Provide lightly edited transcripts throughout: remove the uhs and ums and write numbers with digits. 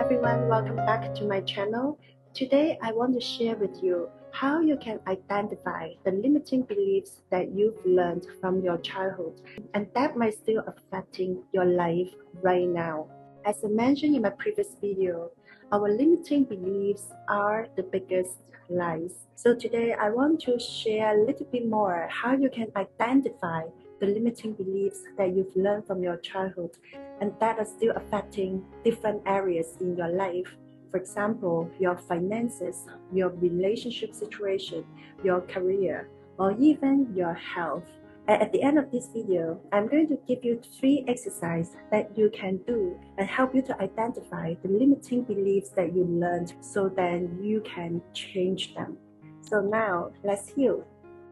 everyone, welcome back to my channel. Today I want to share with you how you can identify the limiting beliefs that you've learned from your childhood and that might still affecting your life right now. As I mentioned in my previous video, our limiting beliefs are the biggest lies. So today I want to share a little bit more how you can identify the limiting beliefs that you've learned from your childhood and that are still affecting different areas in your life. For example, your finances, your relationship situation, your career, or even your health. And at the end of this video, I'm going to give you 3 exercises that you can do and help you to identify the limiting beliefs that you learned so that you can change them. So now, let's heal.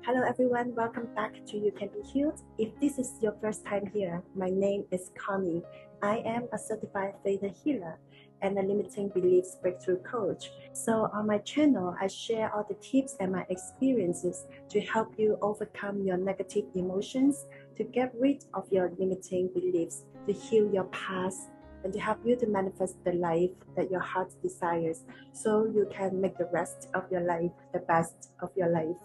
Hello everyone, welcome back to You Can Be Healed. If this is your first time here, my name is Connie. I am a certified theta healer and a limiting beliefs breakthrough coach. So on my channel, I share all the tips and my experiences to help you overcome your negative emotions, to get rid of your limiting beliefs, to heal your past, and to help you to manifest the life that your heart desires so you can make the rest of your life the best of your life.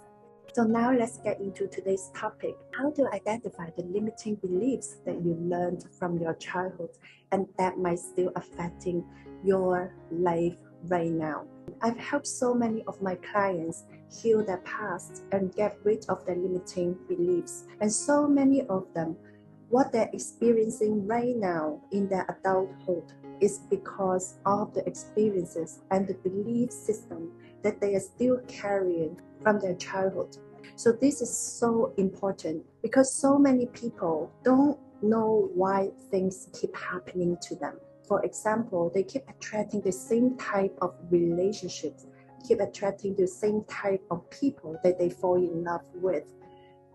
So now let's get into today's topic, how to identify the limiting beliefs that you learned from your childhood and that might still affecting your life right now. I've helped so many of my clients heal their past and get rid of their limiting beliefs. And so many of them, what they're experiencing right now in their adulthood is because of the experiences and the belief system that they are still carrying from their childhood. So this is so important because so many people don't know why things keep happening to them. For example, they keep attracting the same type of relationships, keep attracting the same type of people that they fall in love with,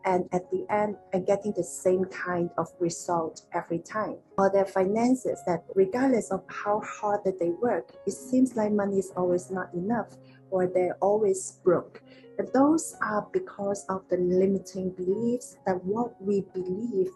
and at the end are getting the same kind of result every time. Or their finances, that regardless of how hard that they work, it seems like money is always not enough or they're always broke. And those are because of the limiting beliefs that what we believe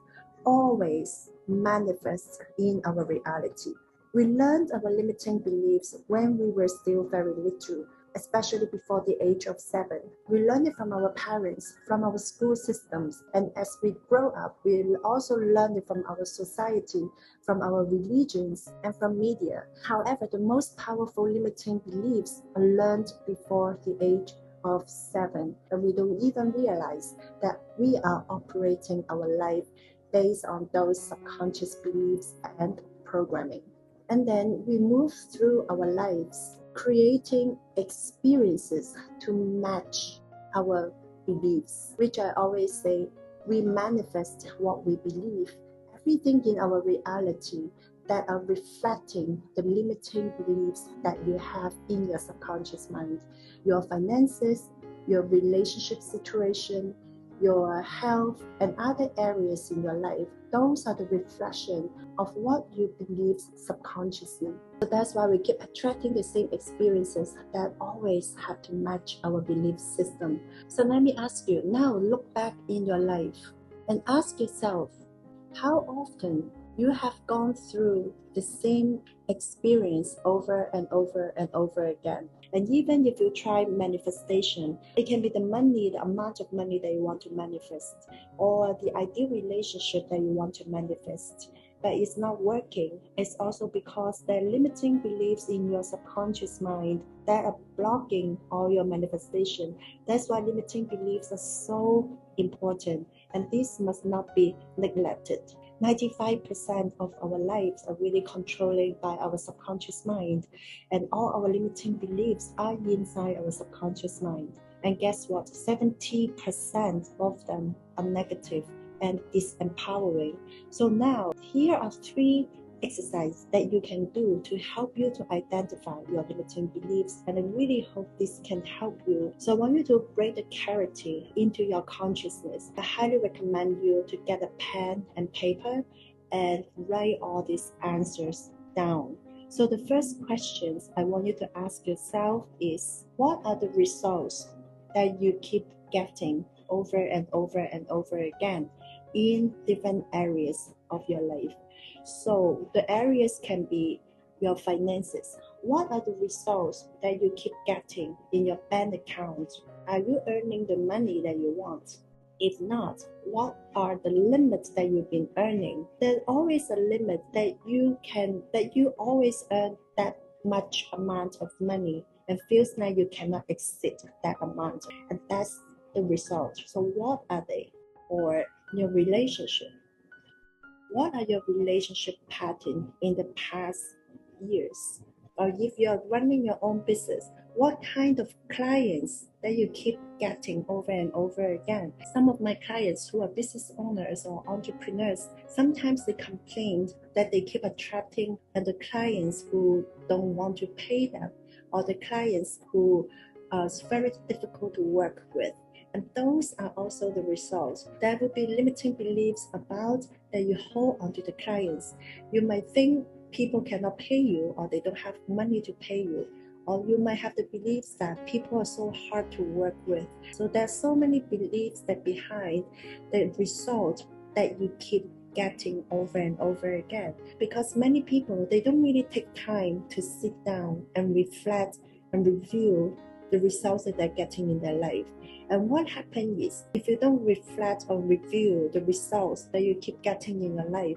always manifests in our reality. We learned our limiting beliefs when we were still very little, especially before the age of 7. We learn it from our parents, from our school systems, and as we grow up, we also learn it from our society, from our religions, and from media. However, the most powerful limiting beliefs are learned before the age of 7, and we don't even realize that we are operating our life based on those subconscious beliefs and programming. And then we move through our lives creating experiences to match our beliefs, which I always say, we manifest what we believe. Everything in our reality that are reflecting the limiting beliefs that you have in your subconscious mind. Your finances, your relationship situation, your health, and other areas in your life, those are the reflection of what you believe subconsciously. So that's why we keep attracting the same experiences that always have to match our belief system. So let me ask you, now look back in your life and ask yourself, how often you have gone through the same experience over and over and over again. And even if you try manifestation, it can be the money, the amount of money that you want to manifest, or the ideal relationship that you want to manifest, but it's not working. It's also because there are limiting beliefs in your subconscious mind that are blocking all your manifestation. That's why limiting beliefs are so important, and this must not be neglected. 95% of our lives are really controlled by our subconscious mind, and all our limiting beliefs are inside our subconscious mind. And guess what? 70% of them are negative and disempowering. So now, here are 3 exercises that you can do to help you to identify your limiting beliefs, and I really hope this can help you. So I want you to bring the clarity into your consciousness. I highly recommend you to get a pen and paper and write all these answers down. So the first questions I want you to ask yourself is, what are the results that you keep getting over and over and over again in different areas of your life? So the areas can be your finances. What are the results that you keep getting in your bank account? Are you earning the money that you want? If not, what are the limits that you've been earning? There's always a limit that you always earn that much amount of money and feels like you cannot exceed that amount. And that's the result. So what are they? Or your relationship. What are your relationship patterns in the past years? Or if you're running your own business, what kind of clients that you keep getting over and over again? Some of my clients who are business owners or entrepreneurs, sometimes they complain that they keep attracting the clients who don't want to pay them, or the clients who are very difficult to work with. And those are also the results. There will be limiting beliefs about that you hold onto the clients. You might think people cannot pay you, or they don't have money to pay you, or you might have the beliefs that people are so hard to work with. So there's so many beliefs that behind the result that you keep getting over and over again, because many people, they don't really take time to sit down and reflect and review the results that they're getting in their life. And what happens is, if you don't reflect or review the results that you keep getting in your life,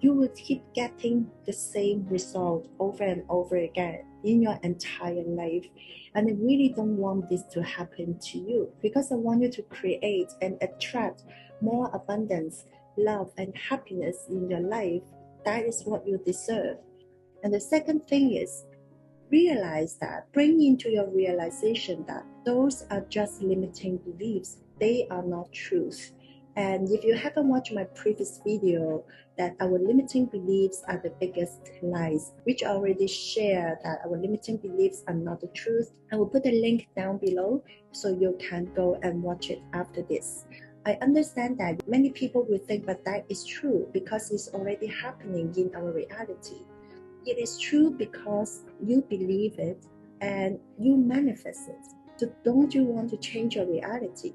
you will keep getting the same result over and over again in your entire life. And I really don't want this to happen to you, because I want you to create and attract more abundance, love, and happiness in your life. That is what you deserve. And the second thing is, realize that, bring into your realization that those are just limiting beliefs. They are not truth. And if you haven't watched my previous video, that our limiting beliefs are the biggest lies, which I already shared that our limiting beliefs are not the truth, I will put a link down below so you can go and watch it after this. I understand that many people will think that that is true because it's already happening in our reality. It is true because you believe it and you manifest it. So don't you want to change your reality?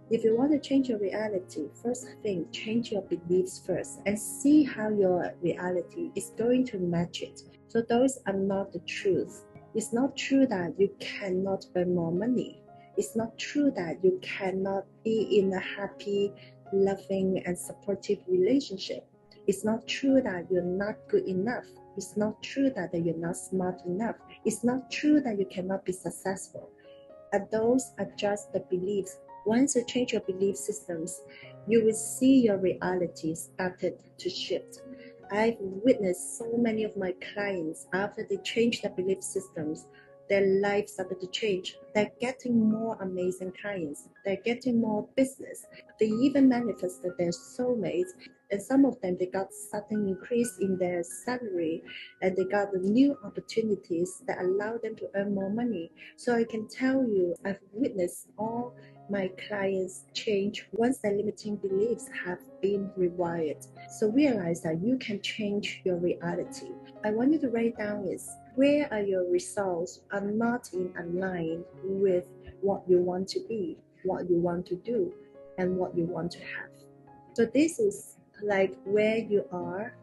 If you want to change your reality, first thing, change your beliefs first and see how your reality is going to match it. So those are not the truth. It's not true that you cannot earn more money. It's not true that you cannot be in a happy, loving, and supportive relationship. It's not true that you're not good enough. It's not true that you're not smart enough. It's not true that you cannot be successful. And those are just the beliefs. Once you change your belief systems, you will see your reality started to shift. I've witnessed so many of my clients, after they change their belief systems, their lives started to change. They're getting more amazing clients. They're getting more business. They even manifested their soulmates. And some of them, they got sudden increase in their salary, and they got the new opportunities that allow them to earn more money. So I can tell you, I've witnessed all my clients change once their limiting beliefs have been rewired. So realize that you can change your reality. I want you to write down is, where are your results are not in line with what you want to be, what you want to do, and what you want to have. So this is like where you are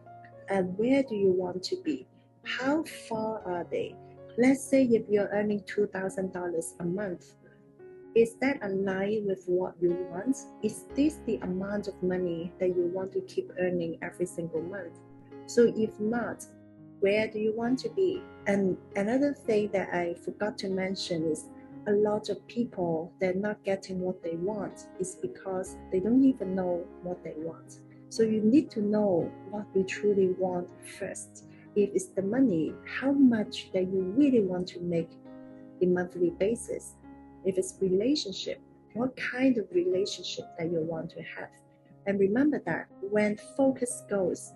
and where do you want to be. How far are they? Let's say if you're earning $2,000 a month, is that aligned with what you want? Is this the amount of money that you want to keep earning every single month? So if not, where do you want to be? And another thing that I forgot to mention is, a lot of people, they're not getting what they want is because they don't even know what they want. So you need to know what you truly want first. If it's the money, how much that you really want to make in monthly basis. If it's relationship, what kind of relationship that you want to have. And remember that when focus goes,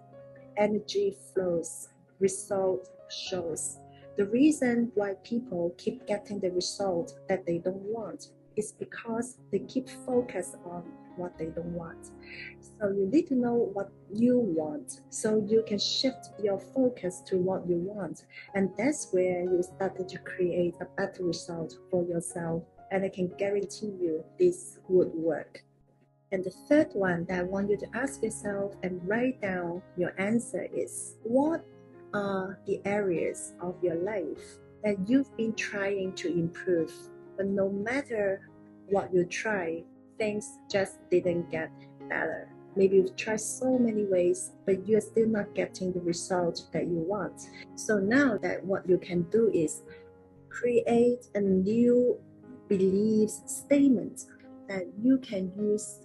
energy flows, result shows. The reason why people keep getting the result that they don't want is because they keep focused on what they don't want. So you need to know what you want so you can shift your focus to what you want. And that's where you started to create a better result for yourself. And I can guarantee you this would work. And the third one that I want you to ask yourself and write down your answer is, what are the areas of your life that you've been trying to improve, but no matter what you try, things just didn't get better. Maybe you've tried so many ways, but you're still not getting the result that you want. So now that what you can do is create a new beliefs statement that you can use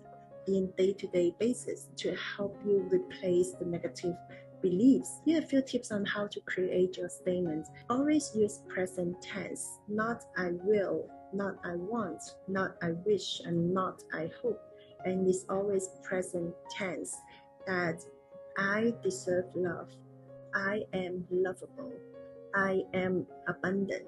in day-to-day basis to help you replace the negative beliefs. Here are a few tips on how to create your statement. Always use present tense, not I will, not I want, not I wish, and not I hope. And it's always present tense, that I deserve love, I am lovable, I am abundant,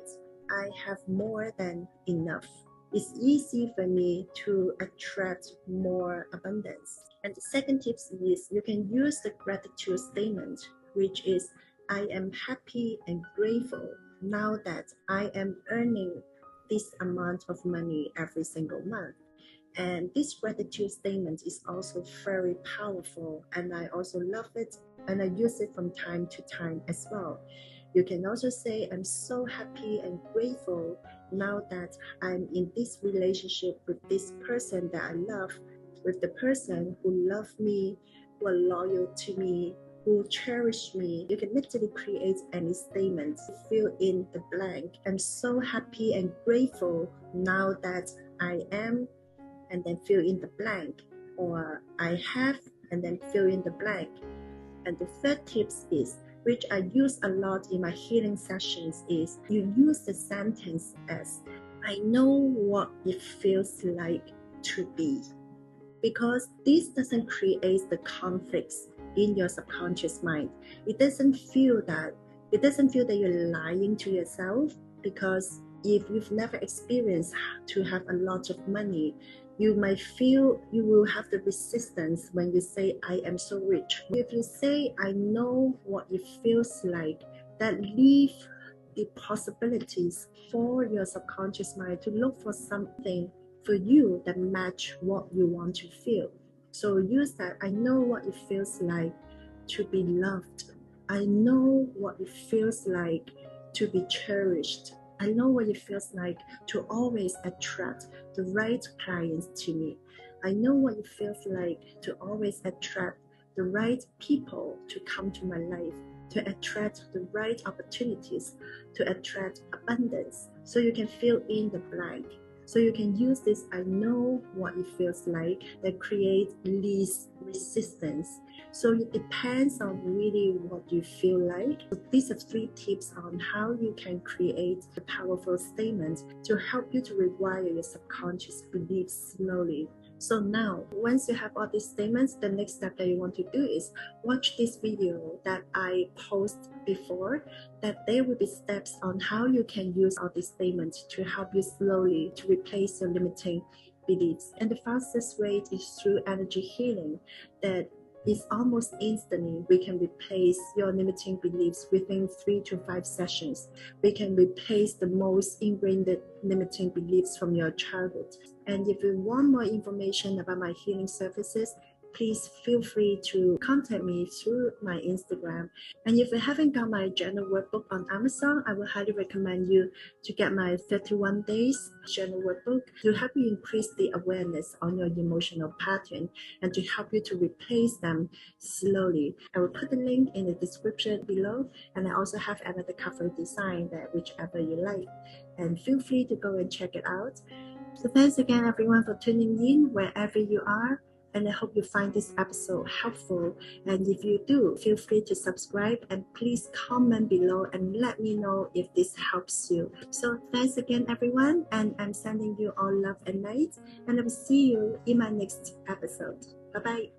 I have more than enough. It's easy for me to attract more abundance. And the second tip is you can use the gratitude statement, which is I am happy and grateful now that I am earning this amount of money every single month. And this gratitude statement is also very powerful, and I also love it, and I use it from time to time as well. You can also say, I'm so happy and grateful now that I'm in this relationship with this person that I love, with the person who loves me, who are loyal to me, who cherish me. You can literally create any statement, fill in the blank. I'm so happy and grateful now that I am, and then fill in the blank, or I have, and then fill in the blank. And the third tip is, which I use a lot in my healing sessions, is you use the sentence as I know what it feels like to be, because this doesn't create the conflicts in your subconscious mind. It doesn't feel that you're lying to yourself, because if you've never experienced to have a lot of money, you might feel you will have the resistance when you say, I am so rich. If you say, I know what it feels like, that leave the possibilities for your subconscious mind to look for something for you that match what you want to feel. So use that, I know what it feels like to be loved. I know what it feels like to be cherished. I know what it feels like to always attract the right clients to me. I know what it feels like to always attract the right people to come to my life, to attract the right opportunities, to attract abundance. So you can fill in the blank. So you can use this, I know what it feels like, that creates least resistance. So it depends on really what you feel like. So these are 3 tips on how you can create a powerful statement to help you to rewire your subconscious beliefs slowly. So now, once you have all these statements, the next step that you want to do is watch this video that I post before, that there will be steps on how you can use all these statements to help you slowly to replace your limiting beliefs. And the fastest way is through energy healing, that is almost instantly. We can replace your limiting beliefs within 3 to 5 sessions. We can replace the most ingrained limiting beliefs from your childhood. And if you want more information about my healing services, please feel free to contact me through my Instagram. And if you haven't got my journal workbook on Amazon, I will highly recommend you to get my 31 days journal workbook to help you increase the awareness on your emotional pattern and to help you to replace them slowly. I will put the link in the description below, and I also have another cover design that whichever you like, and feel free to go and check it out. So thanks again everyone for tuning in wherever you are, and I hope you find this episode helpful. And if you do, feel free to subscribe, and please comment below and let me know if this helps you. So thanks again everyone, and I'm sending you all love and light, and I will see you in my next episode. Bye bye.